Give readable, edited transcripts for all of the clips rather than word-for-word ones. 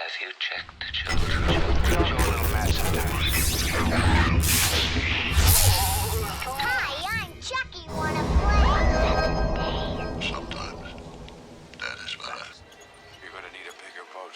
Have you checked the children? Hi, I'm Chucky. Wanna play? Sometimes that is better. You're gonna need a bigger boat.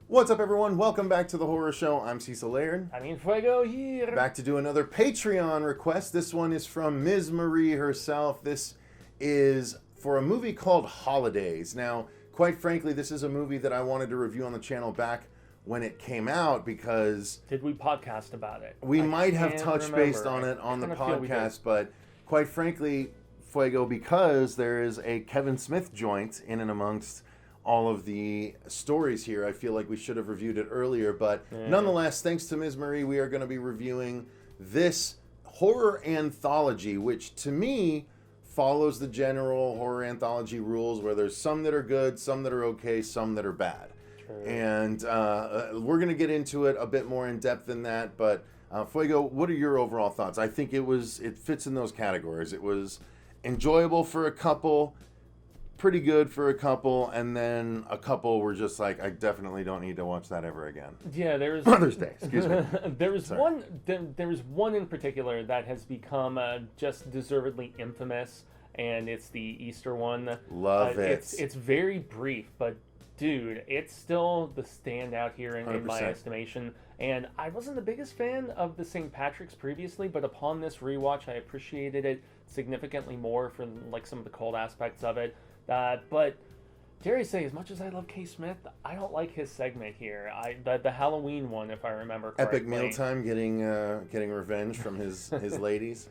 What's up, everyone? Welcome back to the horror show. I'm Cecil, Laird. Fuego here. Back to do another Patreon request. This one is from Ms. Marie herself. This is for a movie called Holidays. Now, quite frankly, this is a movie that I wanted to review on the channel back when it came out because Did we podcast about it? we I might have can't touched remember. based on it on the I kinda feel we did. podcast, but quite frankly, Fuego, because there is a Kevin Smith joint in and amongst all of the stories here, I feel like we should have reviewed it earlier, but nonetheless, thanks to Ms. Marie, we are going to be reviewing this horror anthology, which to me follows the general horror anthology rules where there's some that are good, some that are okay, some that are bad. True. And we're going to get into it a bit more in depth than that, but Fuego, what are your overall thoughts? I think it fits in those categories. It was enjoyable for a couple, pretty good for a couple, and then a couple were just like, I definitely don't need to watch that ever again. Yeah, there's Mother's Day, excuse me. there was Sorry. one in particular that has become just deservedly infamous, and it's the Easter one. Love it. It's very brief, but dude, it's still the standout here in my 100%. estimation. And I wasn't the biggest fan of the St. Patrick's previously, but upon this rewatch, I appreciated it significantly more for like some of the cold aspects of it. But dare I say, as much as I love K. Smith, I don't like his segment here. The Halloween one, if I remember correctly. Epic mealtime, getting revenge from his ladies.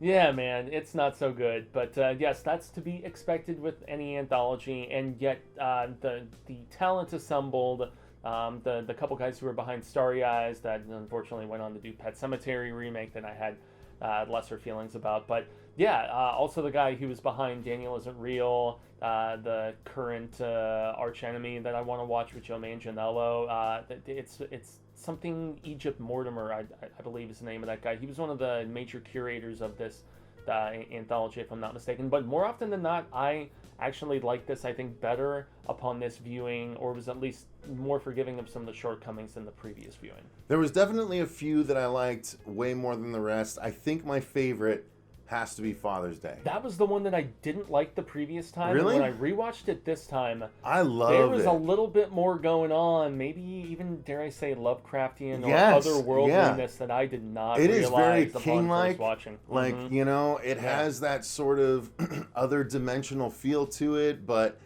Yeah, man, it's not so good. But yes, that's to be expected with any anthology. And yet, the talent assembled, the couple guys who were behind Starry Eyes that unfortunately went on to do Pet Sematary remake that I had lesser feelings about. But yeah, also the guy who was behind Daniel Isn't Real, the current arch enemy that I want to watch with Joe Manganiello. It's something Egypt Mortimer, I believe is the name of that guy. He was one of the major curators of this anthology, if I'm not mistaken. But more often than not, I actually like this, I think, better upon this viewing, or was at least more forgiving of some of the shortcomings than the previous viewing. There was definitely a few that I liked way more than the rest. I think my favorite has to be Father's Day. That was the one that I didn't like the previous time. Really? And when I rewatched it this time, I love there was it. a little bit more going on. Maybe even, dare I say, Lovecraftian Yes, or otherworldliness that I did not It realize is very upon king-like. first watching. Like, you know, it has that sort of other dimensional feel to it, but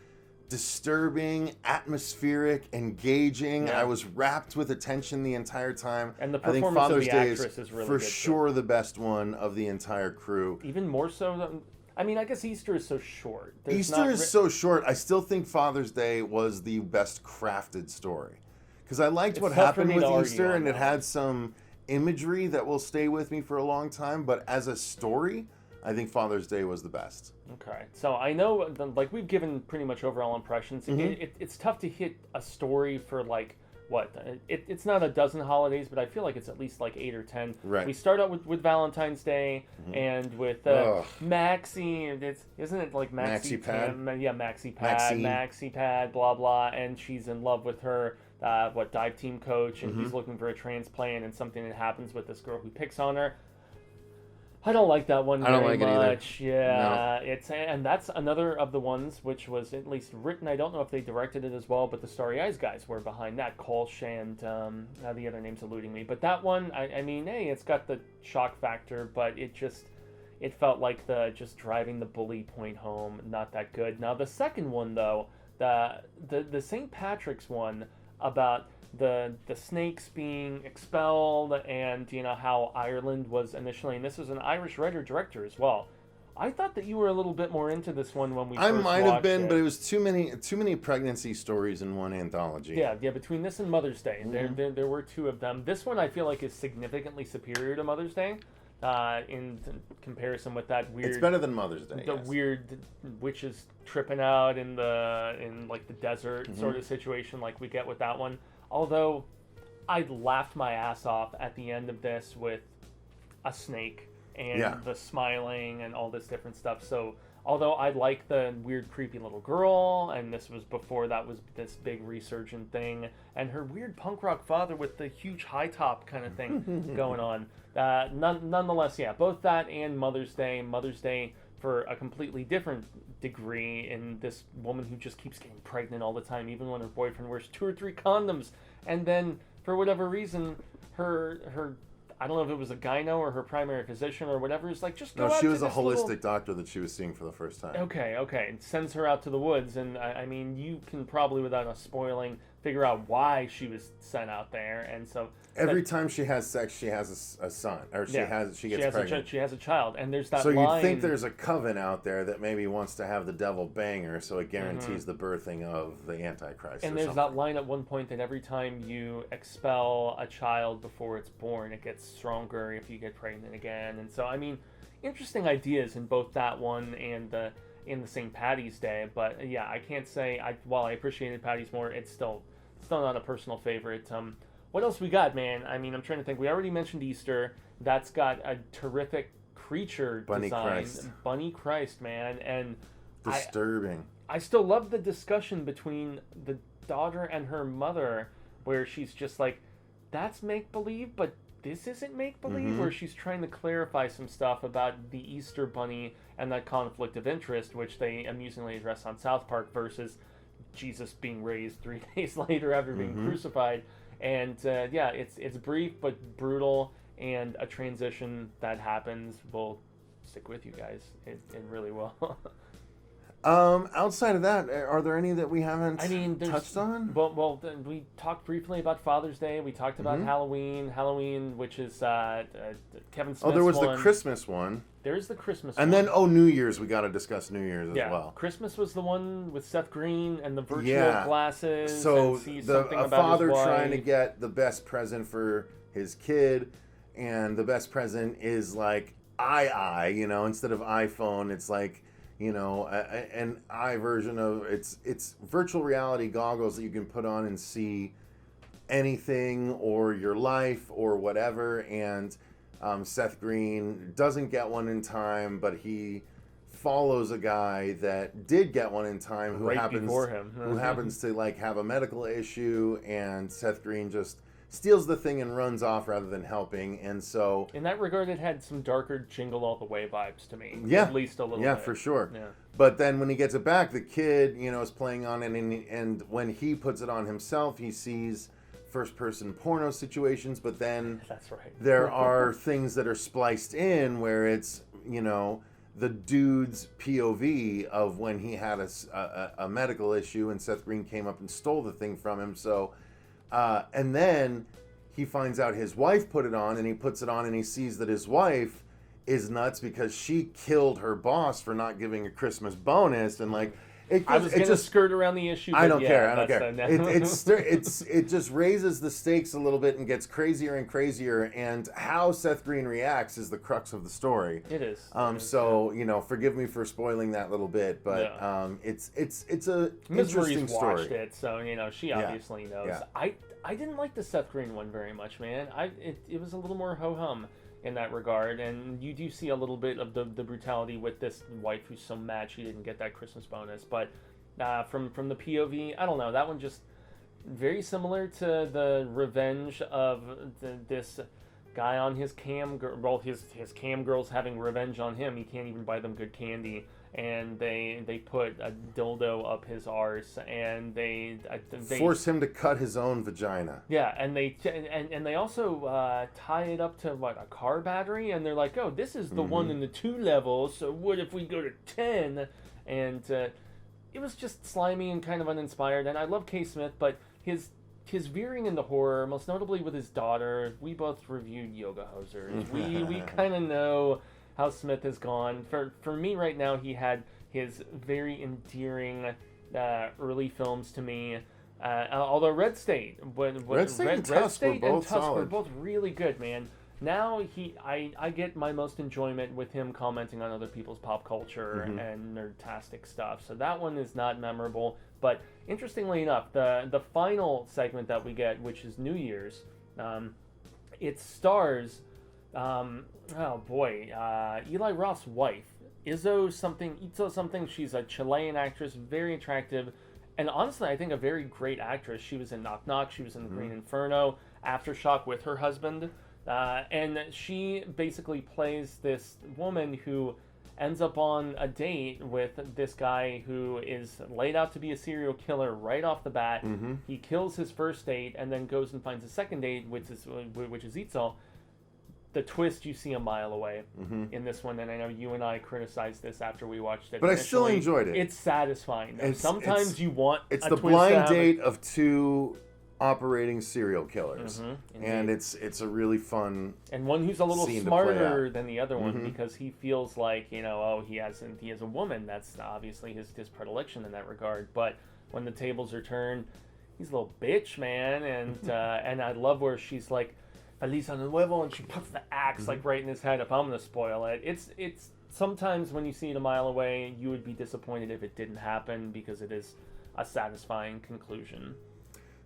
disturbing, atmospheric, engaging. Yeah. I was wrapped with attention the entire time. And the I think performance Father's of the Day actress is really for good, too. sure the best one of the entire crew. Even more so than... I mean, I guess Easter is so short. There's Easter not is so short. I still think Father's Day was the best crafted story. Because I liked what tough for happened me with to argue Easter, on and it that had some imagery that will stay with me for a long time. But as a story, I think Father's Day was the best. Okay, so I know, like, we've given pretty much overall impressions. Mm-hmm. It's tough to hit a story for, like, what? It's not a dozen holidays, but I feel like it's at least, like, 8 or 10. Right. We start out with Valentine's Day, and with Maxie, isn't it, like, Maxie Maxi-Pad? Yeah, Maxie Pad, Maxie Pad, blah, blah, and she's in love with her, dive team coach, and he's looking for a transplant, and something that happens with this girl who picks on her. I don't like that one I don't very like it either. much. Yeah, and that's another of the ones which was at least written. I don't know if they directed it as well, but the Starry Eyes guys were behind that. Kolsch and the other name's eluding me. But that one, I mean, hey, it's got the shock factor, but it felt like just driving the bully point home. Not that good. Now the second one though, the St. Patrick's one about the snakes being expelled, and you know how Ireland was initially, and this was an Irish writer-director as well. I thought that you were a little bit more into this one when we first I watched might have been, it. but it was too many pregnancy stories in one anthology. Yeah, between this and Mother's Day, there were two of them. This one I feel like is significantly superior to Mother's Day, in comparison with that weird. It's better than Mother's Day. The yes. weird witches tripping out in like the desert sort of situation like we get with that one. Although I laughed my ass off at the end of this with a snake and the smiling and all this different stuff. So Although I like the weird, creepy little girl, and this was before that was this big resurgent thing, and her weird punk rock father with the huge high top kind of thing going on. Nonetheless, yeah, both that and Mother's Day. Mother's Day for a completely different degree in this woman who just keeps getting pregnant all the time, even when her boyfriend wears 2 or 3 condoms, and then for whatever reason, her I don't know if it was a gyno or her primary physician or whatever, is like, just go out she to was a this holistic doctor that she was seeing for the first time. Okay, and sends her out to the woods, and I mean, you can probably, without us spoiling, figure out why she was sent out there, and so every time she has sex, she has a son, or she gets pregnant. She has a child, and there's that so line. you'd think there's a coven out there that maybe wants to have the devil bang her, so it guarantees the birthing of the Antichrist. And there's that line at one point that every time you expel a child before it's born, it gets stronger if you get pregnant again. And so, I mean, interesting ideas in both that one and the St. Patty's Day. But yeah, I can't say while I appreciated Patty's more, it's still not a personal favorite. What else we got, man? I mean, I'm trying to think. We already mentioned Easter. That's got a terrific creature Bunny design. Christ. Bunny Christ, man. And disturbing. I still love the discussion between the daughter and her mother, where she's just like, that's make-believe, but this isn't make-believe, where she's trying to clarify some stuff about the Easter Bunny and that conflict of interest, which they amusingly address on South Park, versus Jesus being raised 3 days later after being crucified. And yeah, it's brief but brutal, and a transition that happens will stick with you guys. It really will. Outside of that, are there any that we haven't touched on? Well, we talked briefly about Father's Day. We talked about Halloween, which is Kevin Smith's there was one. the Christmas one. There's the Christmas and one. And then, New Year's. We got to discuss New Year's as well. Christmas was the one with Seth Green and the virtual glasses. So and a father trying to get the best present for his kid, and the best present is like instead of iPhone, it's like, an eye version of it's virtual reality goggles that you can put on and see anything or your life or whatever. And Seth Green doesn't get one in time, but he follows a guy that did get one in time who happens to like have a medical issue, and Seth Green just steals the thing and runs off rather than helping. And so in that regard, it had some darker Jingle All the Way vibes to me. Yeah. At least a little bit. Yeah, for sure. Yeah. But then when he gets it back, the kid, is playing on it, and when he puts it on himself, he sees first-person porno situations, but then that's right. There are things that are spliced in where it's, the dude's POV of when he had a medical issue and Seth Green came up and stole the thing from him. So, and then he finds out his wife put it on, and he puts it on and he sees that his wife is nuts because she killed her boss for not giving a Christmas bonus, and like I was going to skirt around the issue. But I don't care. It just raises the stakes a little bit and gets crazier and crazier. And how Seth Green reacts is the crux of the story. It is. Forgive me for spoiling that little bit, but it's a Miss interesting Marie's story. watched it, so she obviously knows. Yeah. I didn't like the Seth Green one very much, man. It was a little more ho hum in that regard, and you do see a little bit of the brutality with this wife who's so mad she didn't get that Christmas bonus. But from the POV, I don't know, that one just very similar to the revenge of this guy on his cam girl. Well, his cam girls having revenge on him. He can't even buy them good candy, and they put a dildo up his arse, and they force him to cut his own vagina. Yeah, and they also tie it up to a car battery, and they're like, oh, this is the one in the 2 levels, so what if we go to 10? And it was just slimy and kind of uninspired. And I love K. Smith, but his veering into horror, most notably with his daughter. We both reviewed Yoga Hosers. We kind of know how Smith has gone. For me right now, he had his very endearing early films to me. Although Red State and Tusk were both really good, man. Now I get my most enjoyment with him commenting on other people's pop culture and nerdtastic stuff. So that one is not memorable. But interestingly enough, the final segment that we get, which is New Year's, it stars Eli Roth's wife, Itzo something. She's a Chilean actress, very attractive, and honestly, I think a very great actress. She was in Knock Knock. She was in The Green Inferno, Aftershock with her husband, and she basically plays this woman who ends up on a date with this guy who is laid out to be a serial killer right off the bat. He kills his first date and then goes and finds a second date, which is Itzo. The twist you see a mile away in this one, and I know you and I criticized this after we watched it. But initially. I still enjoyed it. It's satisfying. Sometimes you want it's a the twist blind date of two operating serial killers, and Indeed. it's a really fun and one who's a little scene to play smarter out. than the other one because he feels like he has a woman. That's obviously his predilection in that regard. But when the tables are turned, he's a little bitch, man, and and I love where she's like, Feliz Año Nuevo, and she puts the axe like right in his head. If I'm gonna spoil it, it's sometimes when you see it a mile away, you would be disappointed if it didn't happen because it is a satisfying conclusion.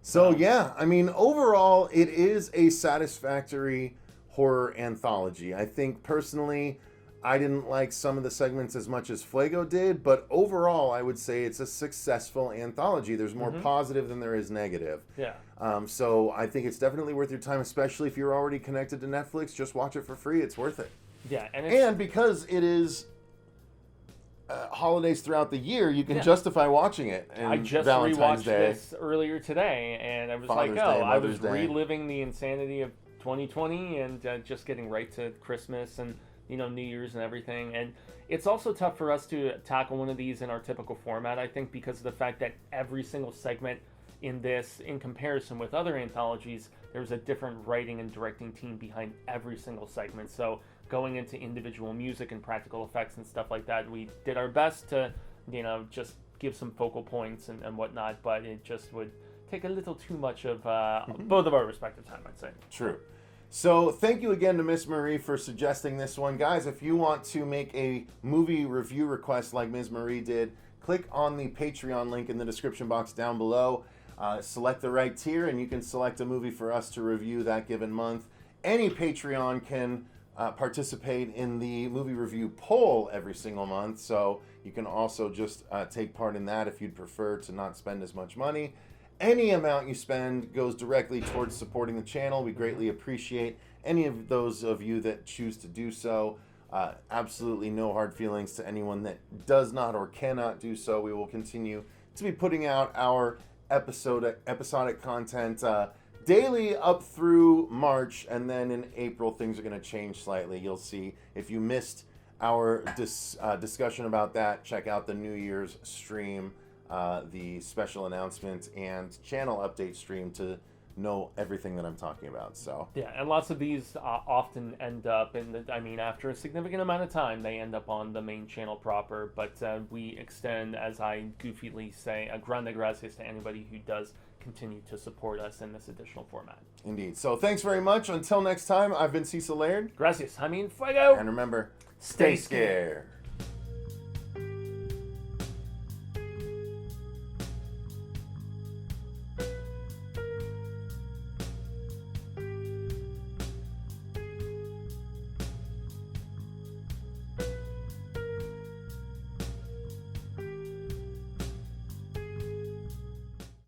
So yeah, I mean, overall, it is a satisfactory horror anthology. I think personally, I didn't like some of the segments as much as Fuego did, but overall, I would say it's a successful anthology. There's more positive than there is negative. Yeah. So I think it's definitely worth your time, especially if you're already connected to Netflix. Just watch it for free. It's worth it. Yeah, And because it is holidays throughout the year, you can justify watching it. And I just Valentine's rewatched Day. this earlier today, and I was Father's like, Day, I was Mother's Day. reliving the insanity of 2020 and just getting right to Christmas and New Year's and everything. And it's also tough for us to tackle one of these in our typical format, I think, because of the fact that every single segment in this, in comparison with other anthologies, there's a different writing and directing team behind every single segment. So going into individual music and practical effects and stuff like that, we did our best to, just give some focal points and whatnot, but it just would take a little too much of both of our respective time, I'd say. True. So thank you again to Miss Marie for suggesting this one. Guys, if you want to make a movie review request like Ms. Marie did, click on the Patreon link in the description box down below. Select the right tier, and you can select a movie for us to review that given month. Any Patreon can participate in the movie review poll every single month, so you can also just take part in that if you'd prefer to not spend as much money. Any amount you spend goes directly towards supporting the channel. We greatly appreciate any of those of you that choose to do so. Absolutely no hard feelings to anyone that does not or cannot do so. We will continue to be putting out our episodic content daily up through March, and then in April things are going to change slightly. You'll see. If you missed our discussion about that, check out the New Year's stream, the special announcement and channel update stream to know everything that I'm talking about. So yeah, and lots of these often end up after a significant amount of time, they end up on the main channel proper, but we extend, as I goofily say, a grande gracias to anybody who does continue to support us in this additional format. Indeed. So thanks very much. Until next time, I've been Cecil Laird. Gracias. Fuego. And remember, stay scared.